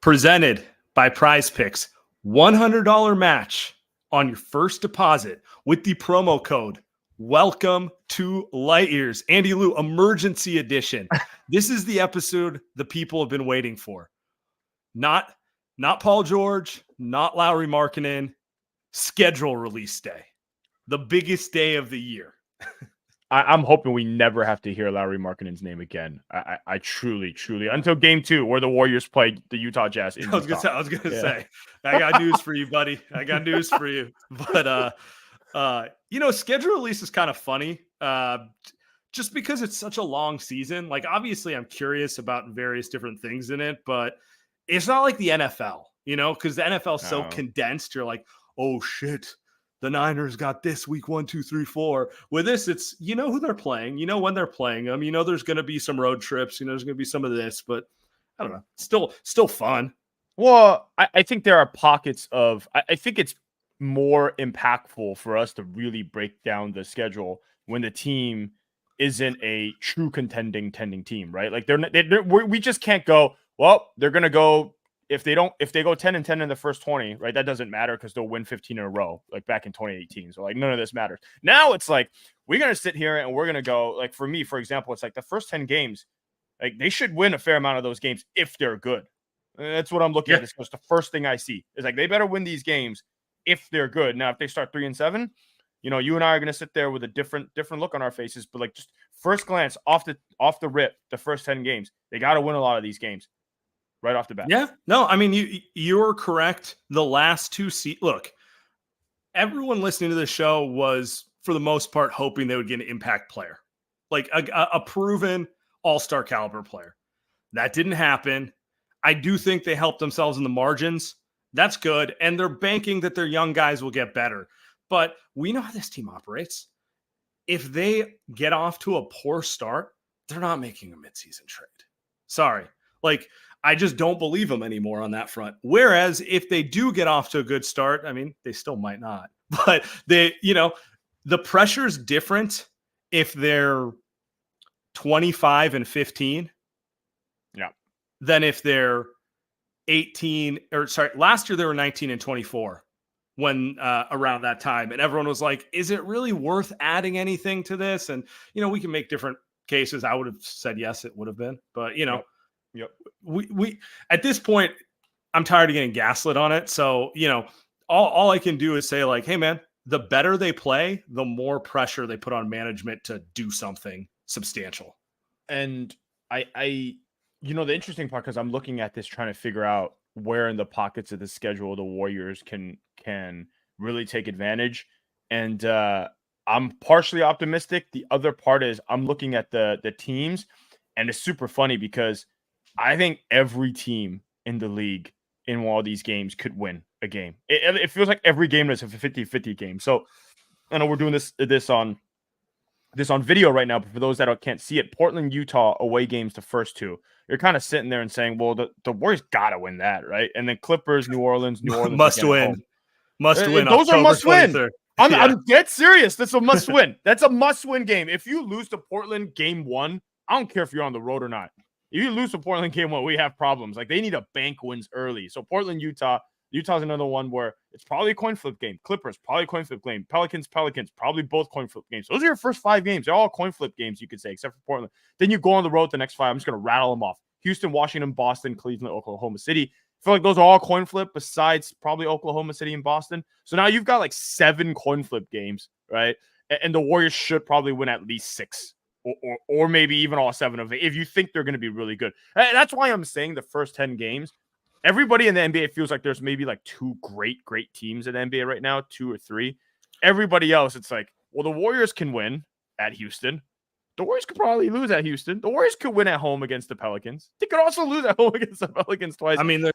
Presented by Prize Picks. $100 match on your first deposit with the promo code Welcome to Light Years. Andy Lou, emergency edition. This is the episode the people have been waiting for. Not Paul George, not Lauri Markkanen. Schedule release day. The biggest day of the year. I'm hoping we never have to hear Lauri Markkanen's name again. I truly, until game 2 where the Warriors played the Utah Jazz. In I was gonna say, I got news for you, buddy. I got news for you. But schedule release is kind of funny. Just because it's such a long season. Like, obviously, I'm curious about various different things in it, but it's not like the NFL, because the NFL is so condensed. You're like, oh shit. The Niners got this week 1, 2, 3, 4. With this, it's who they're playing, when they're playing them. There's going to be some road trips. There's going to be some of this, but I don't know. Still fun. Well, I think there are pockets of. I think it's more impactful for us to really break down the schedule when the team isn't a true contending team, right? Like we just can't go. Well, they're going to go. If they go 10-10 in the first 20, right, that doesn't matter because they'll win 15 in a row, like back in 2018. So like none of this matters. Now it's like we're gonna sit here and we're gonna go. Like for me, for example, it's like the first 10 games, like they should win a fair amount of those games if they're good. And that's what I'm looking at. It's just the first thing I see is like they better win these games if they're good. Now if they start 3-7, you and I are gonna sit there with a different look on our faces. But like just first glance off the rip, the first 10 games, they got to win a lot of these games. Right off the bat. Yeah. No, I mean, you're correct. The last two look, everyone listening to the show was, for the most part, hoping they would get an impact player, like a proven all-star caliber player. That didn't happen. I do think they helped themselves in the margins. That's good. And they're banking that their young guys will get better. But we know how this team operates. If they get off to a poor start, they're not making a midseason trade. Sorry. Like, I just don't believe them anymore on that front. Whereas if they do get off to a good start, I mean, they still might not, but the pressure's different if they're 25-15. Yeah. Than if they're 18 last year they were 19-24 when around that time. And everyone was like, is it really worth adding anything to this? And, we can make different cases. I would have said, yes, it would have been, but Yep. We at this point, I'm tired of getting gaslit on it. So, all I can do is say like, hey man, the better they play, the more pressure they put on management to do something substantial. And the interesting part, because I'm looking at this trying to figure out where in the pockets of the schedule the Warriors can really take advantage. And I'm partially optimistic. The other part is I'm looking at the teams, and it's super funny because I think every team in the league in one of these games could win a game. It feels like every game is a 50-50 game. So I know we're doing this on video right now, but for those that can't see it, Portland, Utah away games, the first two, you're kind of sitting there and saying, well, the Warriors got to win that, right? And then Clippers, New Orleans must win. Those are must win. I'm dead serious. That's a must win. That's a must win game. If you lose to Portland game 1, I don't care if you're on the road or not. If you lose to Portland game 1, we have problems. Like, they need to bank wins early. So Portland, Utah's another one where it's probably a coin flip game. Clippers, probably a coin flip game. Pelicans, probably both coin flip games. Those are your first 5 games. They're all coin flip games, you could say, except for Portland. Then you go on the road the next 5. I'm just going to rattle them off. Houston, Washington, Boston, Cleveland, Oklahoma City. I feel like those are all coin flip besides probably Oklahoma City and Boston. So now you've got like 7 coin flip games, right? And the Warriors should probably win at least 6. Or maybe even all 7 of it, if you think they're going to be really good. And that's why I'm saying the first 10 games, everybody in the NBA feels like there's maybe like 2 great teams in the NBA right now, 2 or 3. Everybody else, it's like, well, the Warriors can win at Houston. The Warriors could probably lose at Houston. The Warriors could win at home against the Pelicans. They could also lose at home against the Pelicans twice. I mean,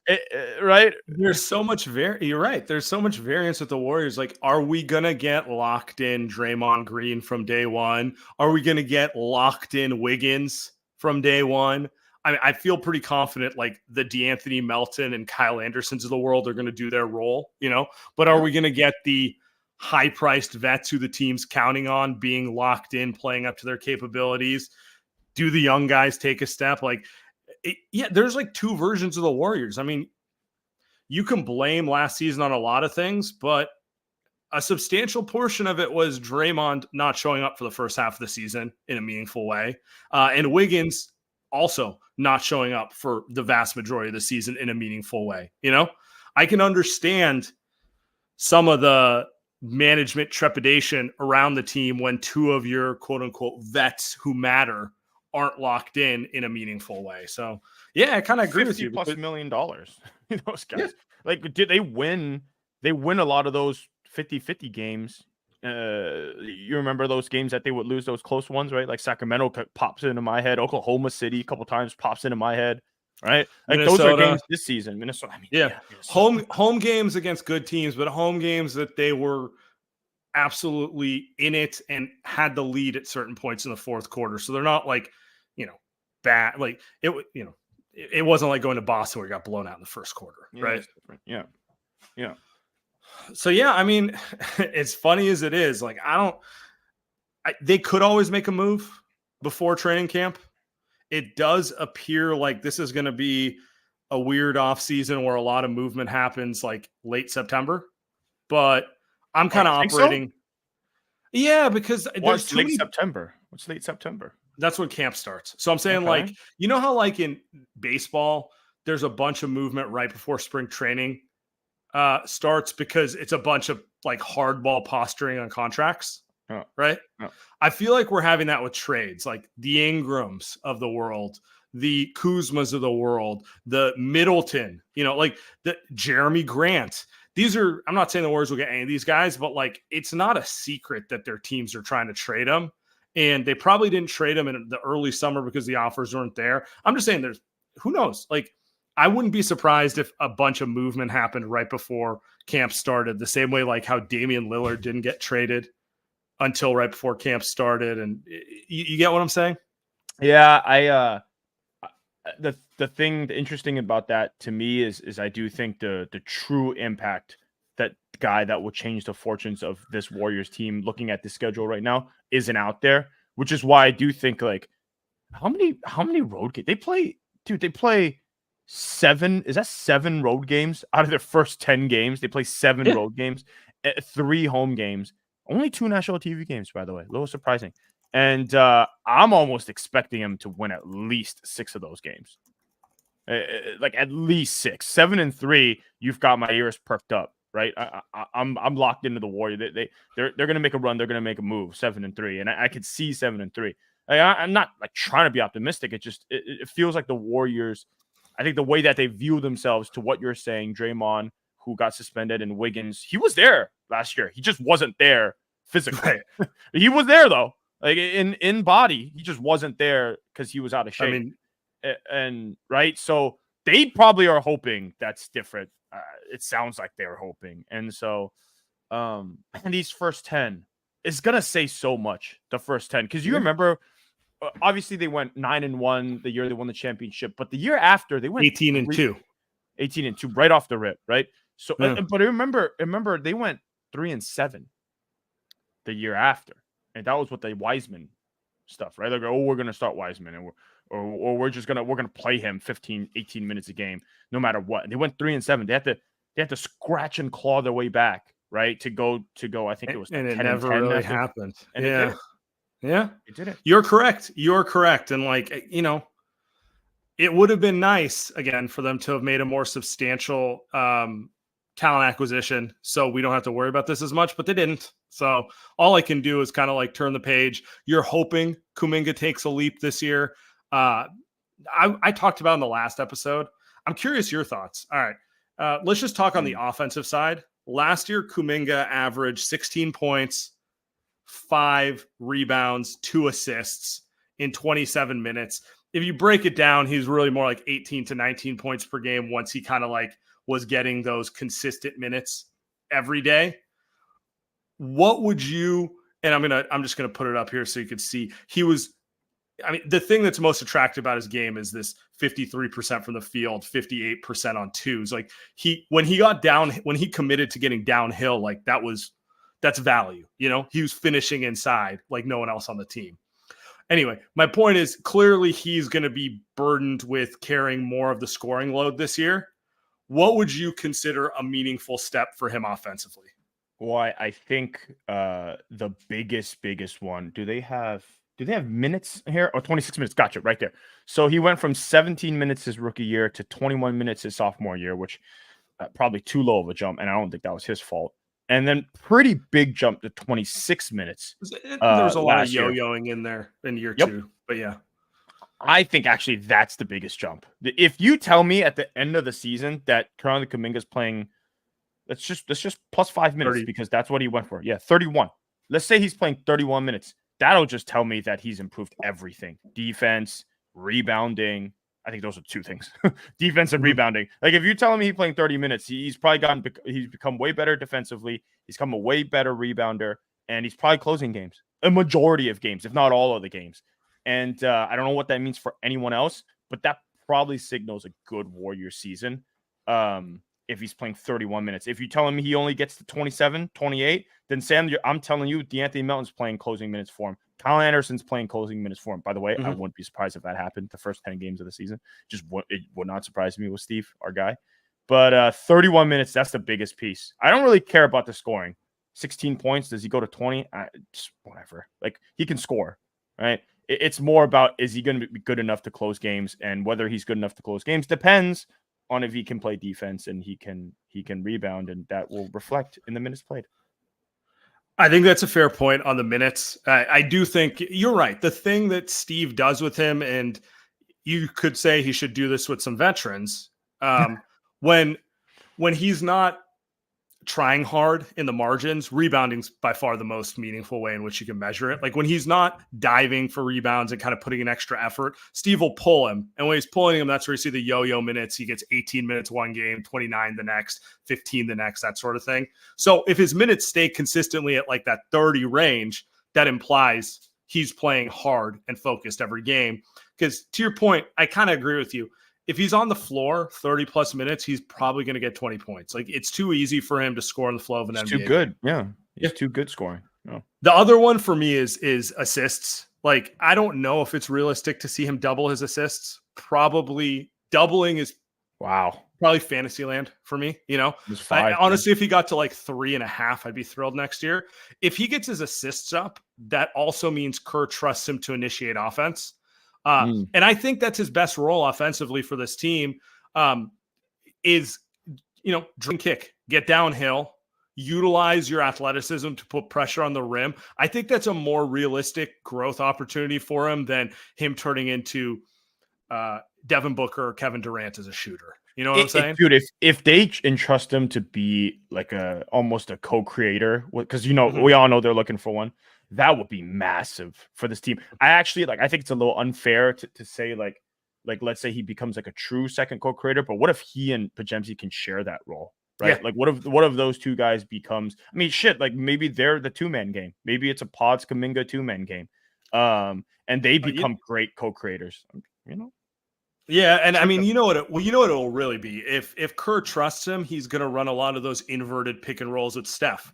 right? There's so much you're right. There's so much variance with the Warriors. Like, are we going to get locked in Draymond Green from day one? Are we going to get locked in Wiggins from day one? I mean, I feel pretty confident like the DeAnthony Melton and Kyle Andersons of the world are going to do their role, but are we going to get the high-priced vets who the team's counting on being locked in, playing up to their capabilities? Do the young guys take a step? Like, there's like 2 versions of the Warriors. I mean, you can blame last season on a lot of things, but a substantial portion of it was Draymond not showing up for the first half of the season in a meaningful way. And Wiggins also not showing up for the vast majority of the season in a meaningful way. I can understand some of the management trepidation around the team when two of your quote unquote vets who matter aren't locked in a meaningful way. So yeah, I kind of agree with you. $50+ million. Those guys, did they win? They win a lot of those 50-50 games. You remember those games that they would lose, those close ones, right? Like Sacramento pops into my head. Oklahoma City a couple times pops into my head, right? Like Minnesota, those are games this season. Minnesota, Minnesota. Home games against good teams, but home games that they were absolutely in it and had the lead at certain points in the fourth quarter. So they're not bad. Like it wasn't like going to Boston where it got blown out in the first quarter, right? Yeah. So yeah, I mean, as funny as it is, like they could always make a move before training camp. It does appear like this is going to be a weird off season where a lot of movement happens like late September, but I'm kind of operating. So? Yeah, because there's late September. What's late September? That's when camp starts. So I'm saying how like in baseball, there's a bunch of movement right before spring training starts because it's a bunch of like hardball posturing on contracts, right? Oh. I feel like we're having that with trades, like the Ingrams of the world, the Kuzmas of the world, the Middleton, like the Jeremy Grant. These are, I'm not saying the Warriors will get any of these guys, but like it's not a secret that their teams are trying to trade them. And they probably didn't trade them in the early summer because the offers weren't there. I'm just saying who knows? Like, I wouldn't be surprised if a bunch of movement happened right before camp started, the same way like how Damian Lillard didn't get traded until right before camp started. And you get what I'm saying? Yeah, the interesting about that to me is I do think the true impact that guy that will change the fortunes of this Warriors team looking at the schedule right now isn't out there, which is why I do think like how many road games they play, dude. They play 7 road games out of their first 10 games. They play 7 road games, 3 home games, only 2 national TV games, by the way. A little surprising. And I'm almost expecting them to win at least 6 of those games. Like at least 6. 7-3, you've got my ears perked up, right? I'm locked into the Warriors. They're going to make a run. They're going to make a move. 7-3, and I could see 7-3. I'm not like trying to be optimistic. It feels like the Warriors. I think the way that they view themselves to what you're saying, Draymond, who got suspended, and Wiggins, he was there last year. He just wasn't there physically. Right. He was there though, like in body. He just wasn't there because he was out of shape. I mean, and right, so they probably are hoping that's different. It sounds like they're hoping, and so, and these first 10 is gonna say so much. The first 10, because you remember. Obviously, they went 9-1 the year they won the championship, but the year after they went 18-2, 18-2 right off the rip, right? So, but I remember they went 3-7 the year after, and that was with the Wiseman stuff, right? They go, we're gonna start Wiseman, and we're gonna play him 15, 18 minutes a game, no matter what. And they went 3-7. They had to scratch and claw their way back, right? To go. I think it was and it never really happened. And yeah. Yeah, it did it. You're correct. And like, it would have been nice again for them to have made a more substantial talent acquisition. So we don't have to worry about this as much, but they didn't. So all I can do is kind of like turn the page. You're hoping Kuminga takes a leap this year. I talked about in the last episode. I'm curious your thoughts. All right. Let's just talk on the offensive side. Last year, Kuminga averaged 16 points, 5 rebounds, 2 assists in 27 minutes. If you break it down, he's really more like 18 to 19 points per game once he kind of like was getting those consistent minutes every day. What would you, and I'm just going to put it up here so you could see, the thing that's most attractive about his game is this 53% from the field, 58% on twos. Like when he committed to getting downhill, like that's value. He was finishing inside like no one else on the team. Anyway, my point is clearly he's going to be burdened with carrying more of the scoring load this year. what would you consider a meaningful step for him offensively? Well, I think the biggest one. Do they have minutes here? Oh, 26 minutes. Gotcha, right there. So he went from 17 minutes his rookie year to 21 minutes his sophomore year, which probably too low of a jump, and I don't think that was his fault. And then pretty big jump to 26 minutes. There was a lot of yo-yoing in there in year two, but yeah. I think actually that's the biggest jump. If you tell me at the end of the season that currently Kuminga's playing, let's just plus 5 minutes 30. Because that's what he went for. Yeah, 31. Let's say he's playing 31 minutes. That'll just tell me that he's improved everything. Defense, rebounding. I think those are two things. Defense and rebounding. Like if you're telling me he's playing 30 minutes, he's become way better defensively. He's become a way better rebounder, and he's probably closing games. A majority of games, if not all of the games. And I don't know what that means for anyone else, but that probably signals a good Warriors season if he's playing 31 minutes. If you're telling me he only gets to 27, 28, then Sam, I'm telling you, DeAnthony Melton's playing closing minutes for him. Kyle Anderson's playing closing minutes for him. By the way, I wouldn't be surprised if that happened the first 10 games of the season. It would not surprise me with Steve, our guy. But 31 minutes, that's the biggest piece. I don't really care about the scoring. 16 points, does he go to 20? Just whatever. Like, he can score, right? It's more about, is he going to be good enough to close games? And whether he's good enough to close games depends on if he can play defense and he can rebound, and that will reflect in the minutes played. I think that's a fair point on the minutes. I do think you're right. The thing that Steve does with him, and you could say he should do this with some veterans, when he's not trying hard in the margins, rebounding's by far the most meaningful way in which you can measure it. Like when he's not diving for rebounds and kind of putting an extra effort, Steve will pull him. And when he's pulling him, that's where you see the yo-yo minutes. He gets 18 minutes one game, 29 the next, 15 the next, that sort of thing. So if his minutes stay consistently at like that 30 range, that implies he's playing hard and focused every game. Because to your point, I kind of agree with you. If he's on the floor 30 plus minutes, he's probably going to get 20 points. Like it's too easy for him to score in the flow of an NBA. Too good. Yeah. He's too good scoring. No. The other one for me is assists. Like, I don't know if it's realistic to see him double his assists. Probably doubling is probably fantasy land for me. You know, honestly, if he got to like 3.5, I'd be thrilled next year. If he gets his assists up, that also means Kerr trusts him to initiate offense. And I think that's his best role offensively for this team is, drink kick, get downhill, utilize your athleticism to put pressure on the rim. I think that's a more realistic growth opportunity for him than him turning into Devin Booker or Kevin Durant as a shooter. You know what I'm saying? Dude, if they entrust him to be like almost a co-creator, because, we all know they're looking for one. That would be massive for this team. I think it's a little unfair to say like let's say he becomes like a true second co-creator, but what if he and Podziemski can share that role, right? Yeah. Like what if those two guys becomes? I mean, shit. Like maybe they're the 2-man game. Maybe it's a Podz Kuminga 2-man game, and they become great co-creators. Yeah, and I mean, you know what it will really be if Kerr trusts him, he's going to run a lot of those inverted pick and rolls with Steph.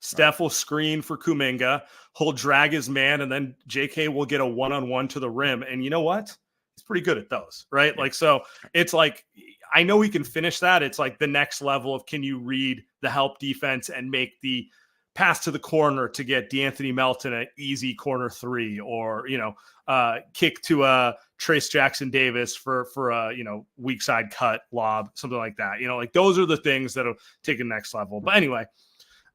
Steph will screen for Kuminga. He'll drag his man, and then JK will get a one-on-one to the rim. And you know what? He's pretty good at those, right? Like, so it's like, I know he can finish that. It's like the next level of, can you read the help defense and make the pass to the corner to get DeAnthony Melton an easy corner three, or, kick to Trace Jackson Davis for a, weak side cut lob, something like that. Like those are the things that'll take the next level. But anyway,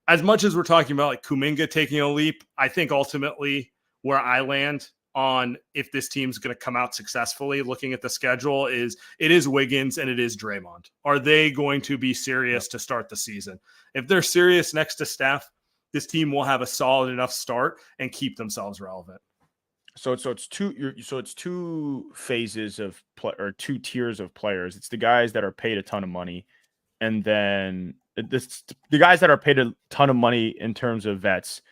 as much as we're talking about like Kuminga taking a leap, I think ultimately where I land on if this team's going to come out successfully looking at the schedule is Wiggins and it is Draymond. Are they going to be serious to start the season? If they're serious next to Steph, this team will have a solid enough start and keep themselves relevant. So it's two phases of play, or two tiers of players. It's the guys that are paid a ton of money, and then the guys that are paid a ton of money in terms of vets,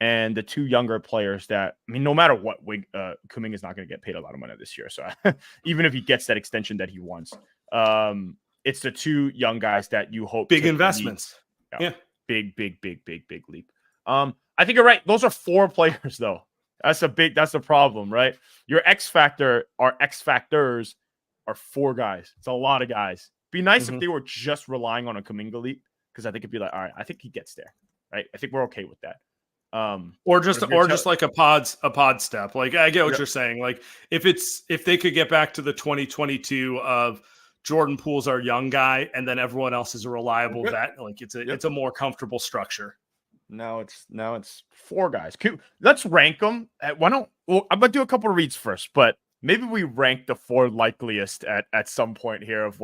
and the two younger players that, I mean, no matter what, Kuminga is not going to get paid a lot of money this year. So even if he gets that extension that he wants, it's the two young guys that you hope big investments. Big leap. I think you're right. Those are 4 players though. That's the problem, right? Your X factors are 4 guys. It's a lot of guys. Be nice if they were just relying on a Kuminga leap, because I think it'd be like, all right, I think he gets there, right? I think we're okay with that. Or just like a pod step. Like I get what you're saying. Like if they could get back to the 2022 of Jordan Poole's our young guy, and then everyone else is a reliable vet, like it's a more comfortable structure. Now it's 4 guys. Let's rank them. I'm gonna do a couple of reads first, but maybe we rank the 4 likeliest at some point here of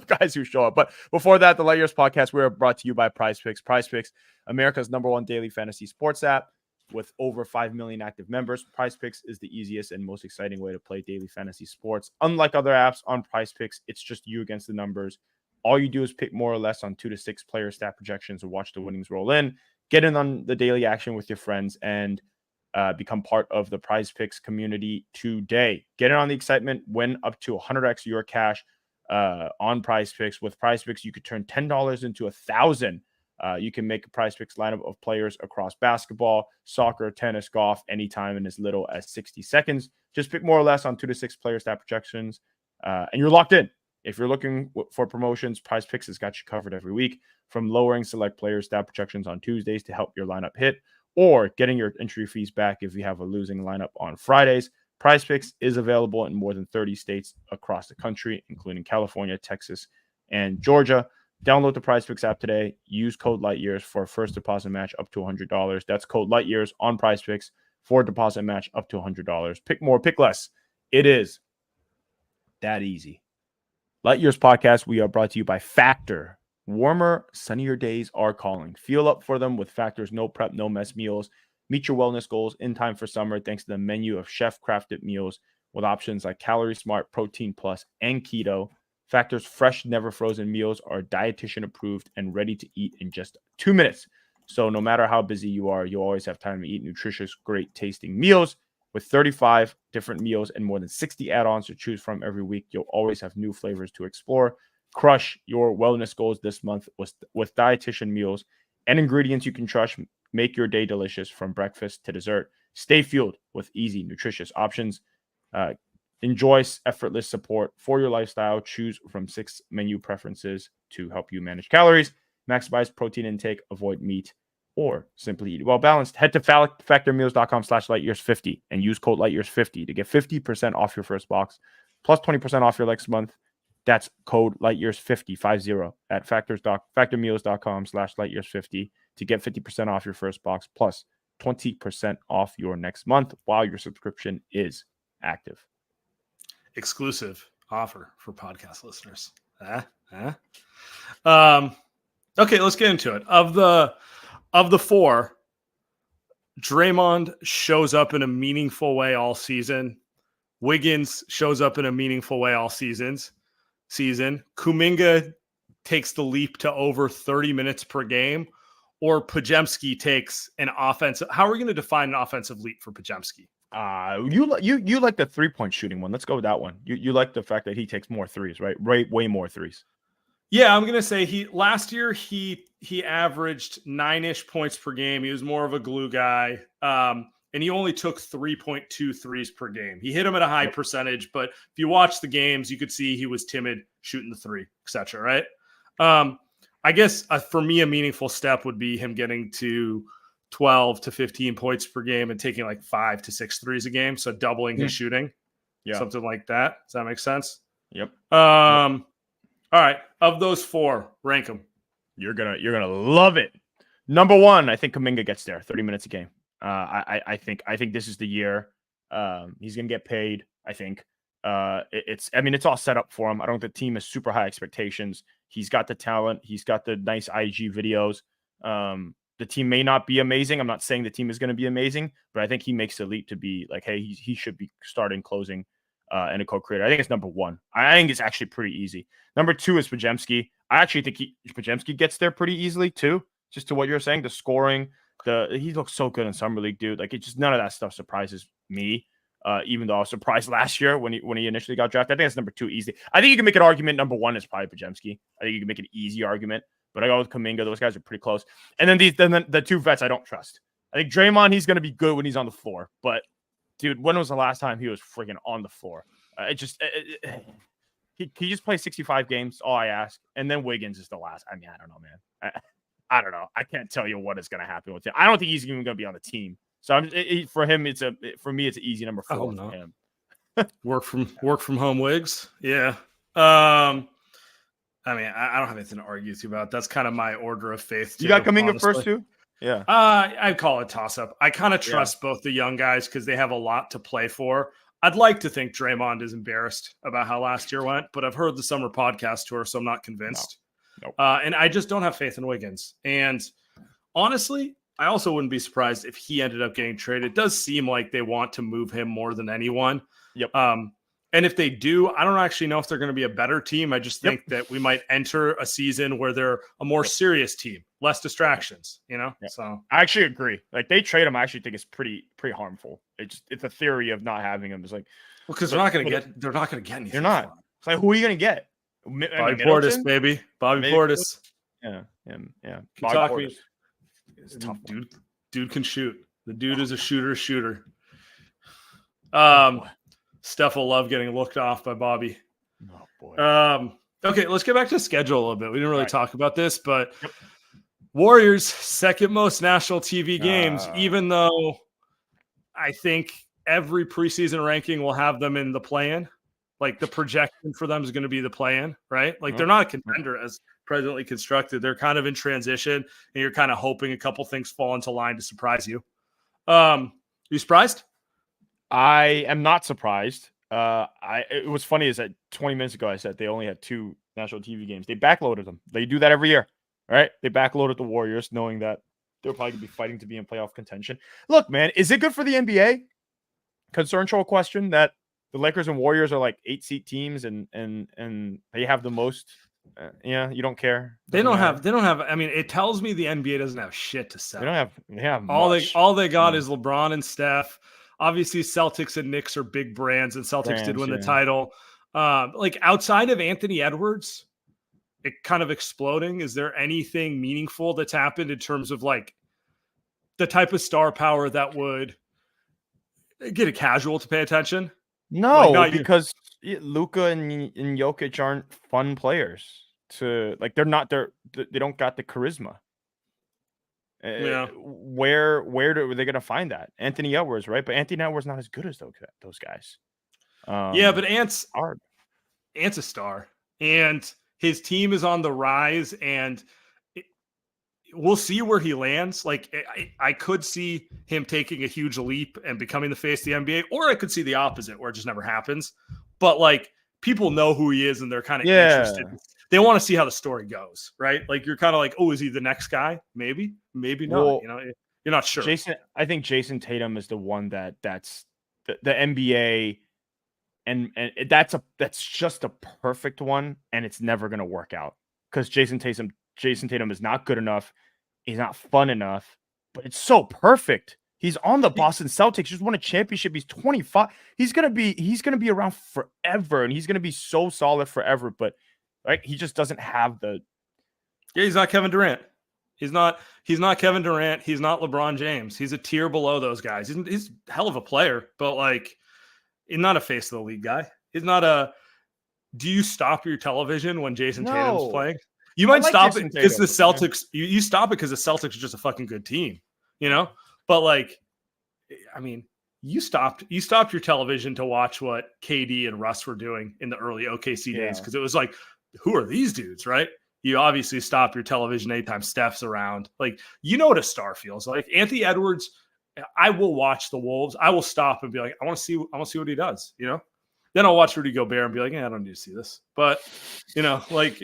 guys who show up. But before that, the Light Years podcast, we are brought to you by PrizePicks. PrizePicks, America's #1 daily fantasy sports app with over 5 million active members. PrizePicks is the easiest and most exciting way to play daily fantasy sports. Unlike other apps on PrizePicks, it's just you against the numbers. All you do is pick more or less on 2 to 6 player stat projections and watch the winnings roll in. Get in on the daily action with your friends and become part of the PrizePicks community today. Get in on the excitement. Win up to 100x your cash on PrizePicks. With PrizePicks, you could turn $10 into $1,000. You can make a PrizePicks lineup of players across basketball, soccer, tennis, golf, anytime in as little as 60 seconds. Just pick more or less on 2 to 6 player stat projections, and you're locked in. If you're looking for promotions, PrizePicks has got you covered every week, from lowering select players' stat projections on Tuesdays to help your lineup hit, or getting your entry fees back if you have a losing lineup on Fridays. PrizePicks is available in more than 30 states across the country, including California, Texas, and Georgia. Download the PrizePicks app today. Use code LightYears for a first deposit match up to $100. That's code LightYears on PrizePicks for a deposit match up to $100. Pick more, pick less. It is that easy. Light Years podcast, we are brought to you by Factor. Warmer, sunnier days are calling. Feel up for them with Factor's no prep, no mess meals. Meet your wellness goals in time for summer thanks to the menu of chef-crafted meals with options like Calorie Smart, Protein Plus, and Keto. Factor's fresh, never frozen meals are dietitian approved and ready to eat in just 2 minutes. So no matter how busy you are, you'll always have time to eat nutritious, great tasting meals. With 35 different meals and more than 60 add-ons to choose from every week, you'll always have new flavors to explore. Crush your wellness goals this month with dietitian meals and ingredients you can trust. Make your day delicious from breakfast to dessert. Stay fueled with easy, nutritious options. Enjoy effortless support for your lifestyle. Choose from 6 menu preferences to help you manage calories, maximize protein intake, avoid meat, or simply eat well balanced. Head to factormeals.com/lightyears50 and use code lightyears50 to get 50% off your first box, plus 20% off your next month. That's code lightyears50 at factormeals.com/lightyears50 to get 50% off your first box, plus 20% off your next month while your subscription is active. Exclusive offer for podcast listeners. Okay, let's get into it. Of the 4, Draymond shows up in a meaningful way all season. Wiggins shows up in a meaningful way all season. Kuminga takes the leap to over 30 minutes per game, or Podziemski takes an offensive. How are we going to define an offensive leap for Podziemski? You like the 3-point shooting one. Let's go with that one. You like the fact that he takes more threes, right? Way more threes. Yeah, I'm gonna say last year he averaged 9-ish points per game. He was more of a glue guy, and he only took 3.2 threes per game. He hit them at a high percentage, but if you watch the games, you could see he was timid shooting the 3, etc. Right? I guess for me, a meaningful step would be him getting to 12 to 15 points per game and taking like 5 to 6 threes a game, so doubling his shooting, something like that. Does that make sense? Yep. All right, of those 4, rank them. You're gonna love it. Number 1, I think Kuminga gets there. 30 minutes a game. I think this is the year. He's gonna get paid. I think it's all set up for him. I don't think the team has super high expectations. He's got the talent. He's got the nice IG videos. The team may not be amazing. I'm not saying the team is going to be amazing, but I think he makes the leap to be like, hey, he should be starting, closing, and a co-creator. I think it's number 1. I think it's actually pretty easy. Number 2 is Podziemski. I actually think Podziemski gets there pretty easily too. Just to what you're saying, the scoring, he looks so good in summer league, dude. Like it's just none of that stuff surprises me. Even though I was surprised last year when he initially got drafted. I think that's number 2 easy. I think you can make an argument. Number 1 is probably Podziemski. I think you can make an easy argument. But I go with Kuminga. Those guys are pretty close. And then the 2 vets I don't trust. I think Draymond, he's going to be good when he's on the floor. But, dude, when was the last time he was freaking on the floor? He just play 65 games. All I ask, and then Wiggins is the last. I mean, I don't know, man. I don't know. I can't tell you what is going to happen with him. I don't think he's even going to be on the team. So for me, it's an easy number 4 for him. work from home Wiggs. Yeah. I mean, I don't have anything to argue with you about. That's kind of my order of faith. You got Kuminga first too? Yeah. I'd call it toss-up. I kind of trust both the young guys because they have a lot to play for. I'd like to think Draymond is embarrassed about how last year went, but I've heard the summer podcast tour, so I'm not convinced. Nope. And I just don't have faith in Wiggins. And honestly, I also wouldn't be surprised if he ended up getting traded. It does seem like they want to move him more than anyone. Yep. And if they do, I don't actually know if they're going to be a better team. I just think that we might enter a season where they're a more serious team, less distractions, you know? Yep. So I actually agree. Like they trade him, I actually think it's pretty harmful. It's a theory of not having him. It's like, well, because they're not going to get anything. They're not. It's like, who are you going to get? Bobby Portis, baby. Bobby Portis. Yeah. Him. Yeah. Bobby Portis. Tough dude can shoot. The dude is a shooter. Steph will love getting looked off by Bobby. Oh boy. Okay, let's get back to schedule a little bit. We didn't really talk about this, but Warriors second most national TV games, even though I think every preseason ranking will have them in the play-in. Like the projection for them is going to be the play-in, right? Like they're not a contender as presently constructed. They're kind of in transition, and you're kind of hoping a couple things fall into line to surprise you. You surprised? I am not surprised. It was funny is that 20 minutes ago I said they only had 2 national TV games. They backloaded them. They do that every year, right? They backloaded the Warriors, knowing that they're probably gonna be fighting to be in playoff contention. Look, man, is it good for the NBA? Concern troll question that the Lakers and Warriors are like 8-seat teams and they have the most. You don't care. They don't have. I mean, it tells me the NBA doesn't have shit to sell. They don't have. They have all they got is LeBron and Steph. Obviously, Celtics and Knicks are big brands, and Celtics did win the title. Like outside of Anthony Edwards, it kind of exploding. Is there anything meaningful that's happened in terms of like the type of star power that would get a casual to pay attention? No, because Luka and Jokic aren't fun players. They don't got the charisma. Yeah. Where are they going to find that? Anthony Edwards, right? But Anthony Edwards not as good as those guys. But Ant's a star, and his team is on the rise, and we'll see where he lands. Like I could see him taking a huge leap and becoming the face of the NBA, or I could see the opposite, where it just never happens. But like people know who he is, and they're kind of interested. They want to see how the story goes, right? Like you're kind of like, oh, is he the next guy? Maybe not. Well, you're not sure. I think Jason Tatum is the one that's the NBA, and that's just a perfect one, and it's never going to work out because Jason Tatum is not good enough. He's not fun enough, but it's so perfect. He's on the Boston Celtics. Just won a championship. He's 25. He's gonna be around forever, and he's gonna be so solid forever. But right, he just doesn't have the. Yeah, he's not Kevin Durant. He's not Kevin Durant. He's not LeBron James. He's a tier below those guys. He's a hell of a player, but like, he's not a face of the league guy. He's not a. Do you stop your television when Jason Tatum's playing? You might stop it because the Celtics. Yeah. You stop it because the Celtics are just a fucking good team, you know. But like, I mean, you stopped your television to watch what KD and Russ were doing in the early OKC days because it was like, who are these dudes, right? You obviously stop your television anytime Steph's around. Like, you know what a star feels like. Anthony Edwards, I will watch the Wolves. I will stop and be like, I want to see what he does, you know? Then I'll watch Rudy Gobert and be like, I don't need to see this. But, like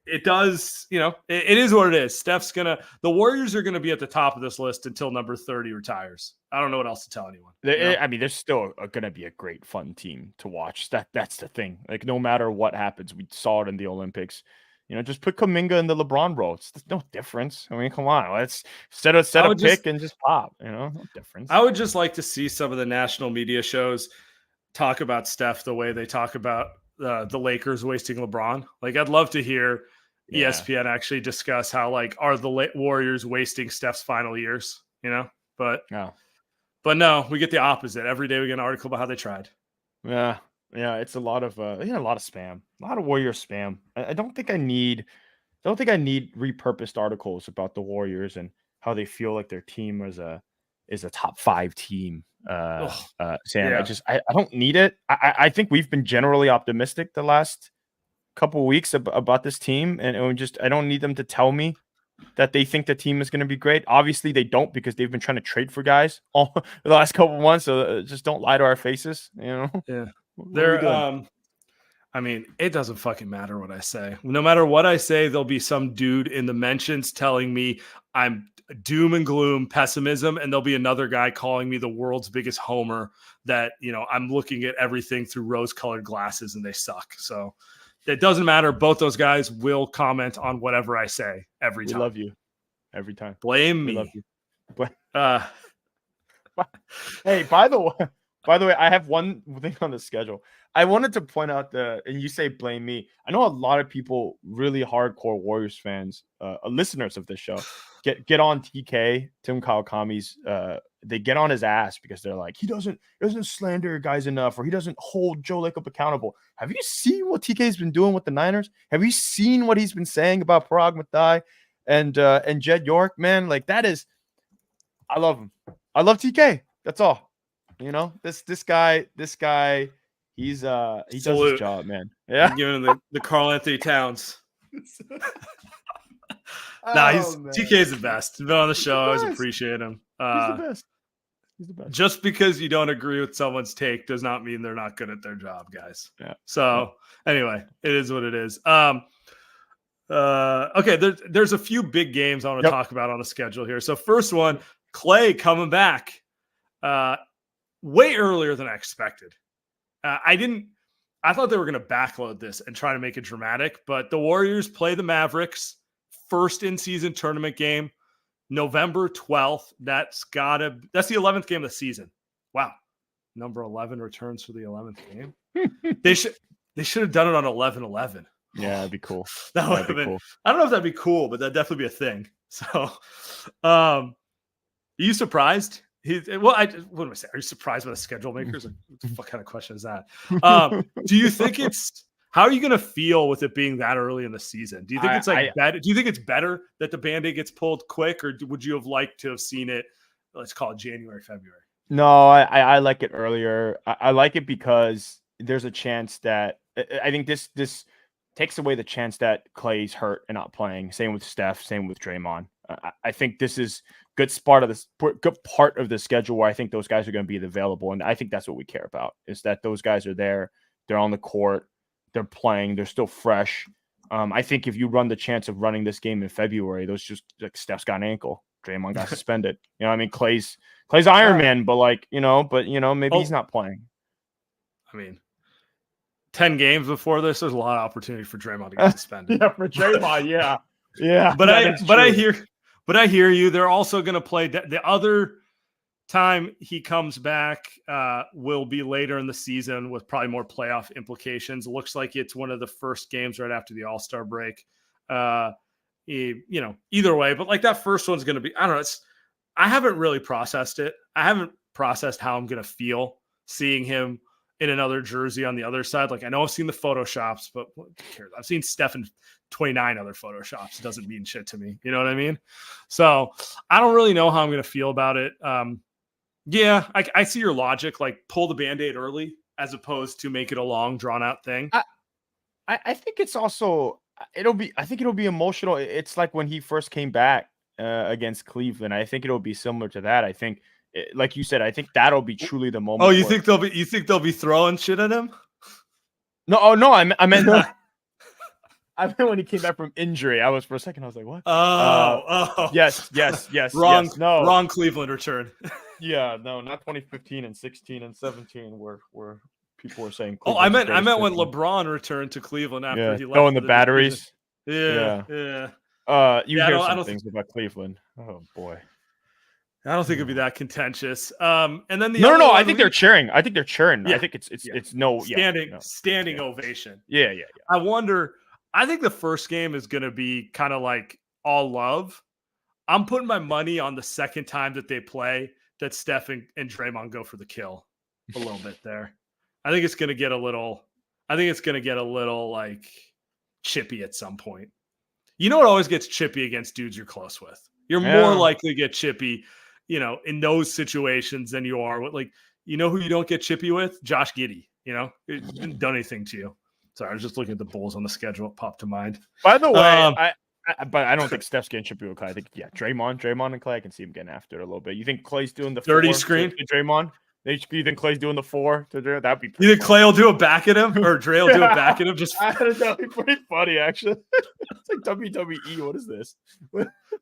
it does, it is what it is. The Warriors are going to be at the top of this list until number 30 retires. I don't know what else to tell anyone. I mean, there's still going to be a great, fun team to watch. That's the thing. Like, no matter what happens, we saw it in the Olympics. Just put Kuminga in the LeBron role. There's no difference. I mean, come on. Let's set a pick and just pop. No difference. I would just like to see some of the national media shows talk about Steph the way they talk about the Lakers wasting LeBron. Like, I'd love to hear ESPN actually discuss how, like, are the Warriors wasting Steph's final years, But no, we get the opposite. Every day we get an article about how they tried. Yeah. Yeah, it's a lot of spam, a lot of Warrior spam. I don't think I need repurposed articles about the Warriors and how they feel like their team is a top 5 team. Ugh, Sam, yeah. I don't need it. I think we've been generally optimistic the last couple of weeks about this team, and I don't need them to tell me that they think the team is going to be great. Obviously, they don't because they've been trying to trade for guys all the last couple of months. So just don't lie to our faces. Yeah. What are we doing? I mean, it doesn't fucking matter what I say. No matter what I say, there'll be some dude in the mentions telling me I'm doom and gloom, pessimism, and there'll be another guy calling me the world's biggest homer that, I'm looking at everything through rose-colored glasses and they suck. So it doesn't matter. Both those guys will comment on whatever I say every time. We love you every time. Blame We me. love you. Hey, by the way, I have one thing on the schedule. I wanted to point out and you say blame me. I know a lot of people, really hardcore Warriors fans, listeners of this show, get on TK, Tim Kawakami's. They get on his ass because they're like, he doesn't slander guys enough, or he doesn't hold Joe Lacob accountable. Have you seen what TK's been doing with the Niners? Have you seen what he's been saying about Parag Mathai and Jed York? Man, like that is, I love him. I love TK. That's all. This guy, he does his job, man. Yeah. I'm giving him the Karl Anthony Towns. TK's the best. He's been on the show. I always appreciate him. He's the best. He's the best. Just because you don't agree with someone's take does not mean they're not good at their job, guys. Yeah. So anyway, it is what it is. Okay, there's a few big games I want to talk about on the schedule here. So first one, Klay coming back way earlier than I expected. I thought they were going to backload this and try to make it dramatic, but the Warriors play the Mavericks, first in-season tournament game, November 12th. That's the 11th game of the season. Wow. Number 11 returns for the 11th game. They should have done it on 11/11. Yeah, that'd be cool. That would have been cool. I don't know if that'd be cool, but that'd definitely be a thing. So, are you surprised? What am I saying? Are you surprised by the schedule makers? Like, what kind of question is that? Do you think how are you going to feel with it being that early in the season? Do you think it's better? Do you think it's better that the Band-Aid gets pulled quick, or would you have liked to have seen it, let's call it January, February? No, I like it earlier. I like it because there's a chance that I think this takes away the chance that Klay's hurt and not playing. Same with Steph, same with Draymond. I think this is good part of the schedule where I think those guys are going to be available. And I think that's what we care about, is that those guys are there. They're on the court. They're playing. They're still fresh. I think if you run the chance of running this game in February, those just like Steph's got an ankle. Draymond got suspended. I mean, Klay's Iron Man, but maybe he's not playing. I mean, 10 games before this, there's a lot of opportunity for Draymond to get suspended. Yeah, for Draymond, yeah. But I hear you. They're also going to play the other time he comes back will be later in the season with probably more playoff implications. It looks like it's one of the first games right after the All-Star break. Either way, but like that first one's going to be, I don't know. I haven't really processed it. I haven't processed how I'm going to feel seeing him in another jersey on the other side. Like, I know I've seen the Photoshops, but who cares? I've seen Steph in 29 other Photoshops. It doesn't mean shit to me. You know what I mean? So I don't really know how I'm going to feel about it. I see your logic, like pull the Band-Aid early as opposed to make it a long drawn out thing. I think it's also, it'll be emotional. It's like when he first came back against Cleveland. I think it'll be similar to that. I think, like you said, I think that'll be truly the moment. Oh, you think they'll be throwing shit at him? No, I meant I meant when he came back from injury. I was for a second. I was like, what? Yes. Wrong Cleveland return. Yeah, no, not 2015 and 16 and 17 where people were saying. I meant when LeBron returned to Cleveland after he left. Throwing the batteries. Yeah. You hear some things about Cleveland. Oh boy. I don't think it'd be that contentious. And then no. I think they're cheering. Yeah. I think it's standing ovation. Yeah. I wonder. I think the first game is going to be kind of like all love. I'm putting my money on the second time that they play that Steph and Draymond go for the kill a little bit there. I think it's going to get a little like chippy at some point. You know, it always gets chippy against dudes you're close with. You're more likely to get chippy, in those situations than you are with, like, who you don't get chippy with? Josh Giddey. It didn't done anything to you. Sorry, I was just looking at the Bulls on the schedule. It popped to mind. By the way, but I don't think Steph's getting chippy with Klay. I think, Draymond and Klay, I can see him getting after it a little bit. You think Klay's doing the dirty screen to Draymond? You think Klay's doing the 4 to Draymond? That'd be. You think Klay will do it back at him, or Dre will do it back at him? Just that'd be pretty funny, actually. It's like WWE. What is this?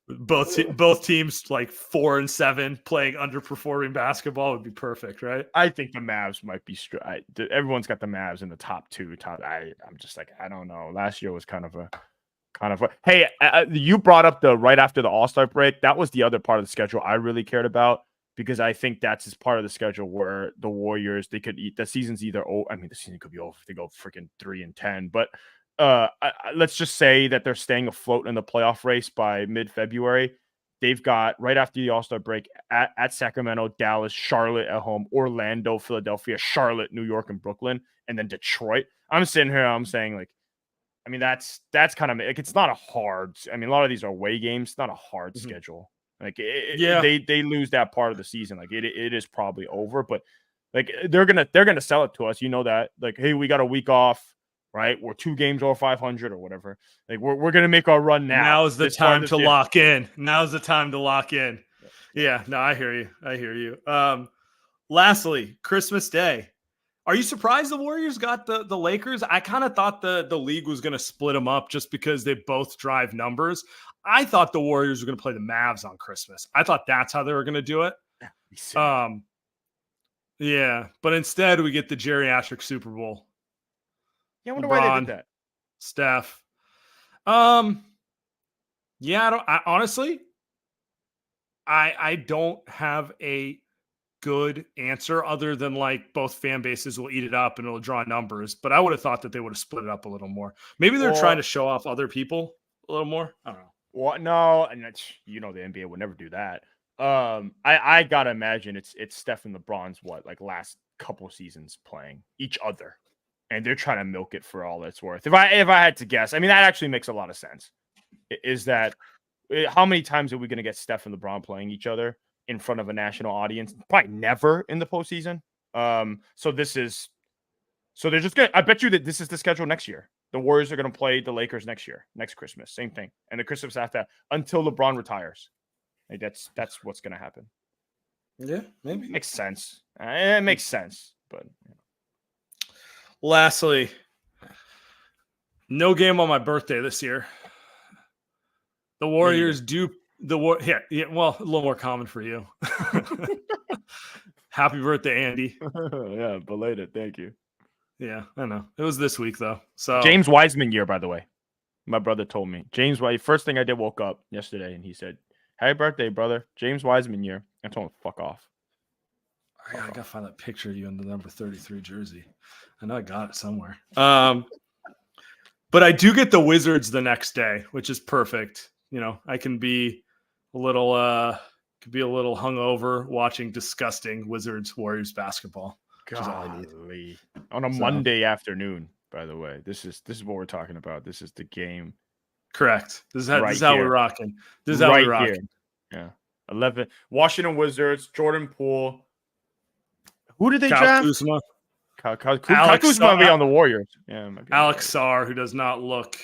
both teams like 4-7 playing underperforming basketball would be perfect, right? I think the Mavs might be. Everyone's got the Mavs in the top 2. I'm just like, I don't know. Last year was kind of a. Hey, you brought up the right after the All-Star break. That was the other part of the schedule I really cared about, because I think that's part of the schedule where the Warriors, they could eat. The season's either over. I mean, the season could be over if they go freaking 3-10. But let's just say that they're staying afloat in the playoff race by mid-February. They've got, right after the All-Star break, at Sacramento, Dallas, Charlotte at home, Orlando, Philadelphia, Charlotte, New York, and Brooklyn, and then Detroit. I'm sitting here, I'm saying, like, I mean, that's kind of like, it's not a hard. I mean, a lot of these are away games. It's not a hard schedule. Like, they lose that part of the season. Like, it is probably over. But like, they're gonna sell it to us. You know that. Like, hey, we got a week off, right? We're 2 games over 500 or whatever. Like, we're gonna make our run now. Now's the time to lock in. Now's the time to lock in. Yeah. No, I hear you. Lastly, Christmas Day. Are you surprised the Warriors got the Lakers? I kind of thought the league was going to split them up just because they both drive numbers. I thought the Warriors were going to play the Mavs on Christmas. I thought that's how they were going to do it. Yeah, but instead we get the geriatric Super Bowl. Yeah, I wonder why they did that. Steph. Yeah, honestly, I don't have a good answer other than like both fan bases will eat it up and it'll draw numbers, but I would have thought that they would have split it up a little more. Maybe they're trying to show off other people a little more. I don't know. Well, no, and that's, the NBA would never do that. I gotta imagine it's Steph and LeBron's last couple seasons playing each other, and they're trying to milk it for all it's worth. If I had to guess, I mean, that actually makes a lot of sense. Is that how many times are we going to get Steph and LeBron playing each other in front of a national audience? Probably never in the postseason. So they're just going to, I bet you that this is the schedule next year. The Warriors are going to play the Lakers next year, next Christmas, same thing. And the Christmas after that, until LeBron retires. Like that's what's going to happen. Yeah, maybe. It makes sense. It makes sense. But lastly, no game on my birthday this year. The Warriors do well, a little more common for you. Happy birthday, Andy. Yeah, belated. Thank you. Yeah, I know. It was this week though. So James Wiseman year, by the way. My brother told me. James Wiseman, first thing I did, woke up yesterday and he said, "Happy birthday, brother. James Wiseman year." I told him, fuck off. I gotta find that picture of you in the number 33 jersey. I know I got it somewhere. But I do get the Wizards the next day, which is perfect. I can be a little hungover watching disgusting Wizards Warriors basketball. Golly. On a Monday afternoon, by the way. This is what we're talking about. This is the game. Correct. This is how we're rocking. This is how we're rocking. Yeah. 11 Washington Wizards, Jordan Poole. Who did they draft? Kuzma. Kuzma might be on the Warriors. Yeah, Alex Sarr, who does not look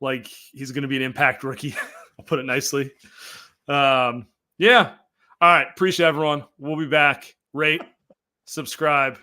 like he's going to be an impact rookie. I'll put it nicely. Yeah. All right. Appreciate everyone. We'll be back. Rate, subscribe,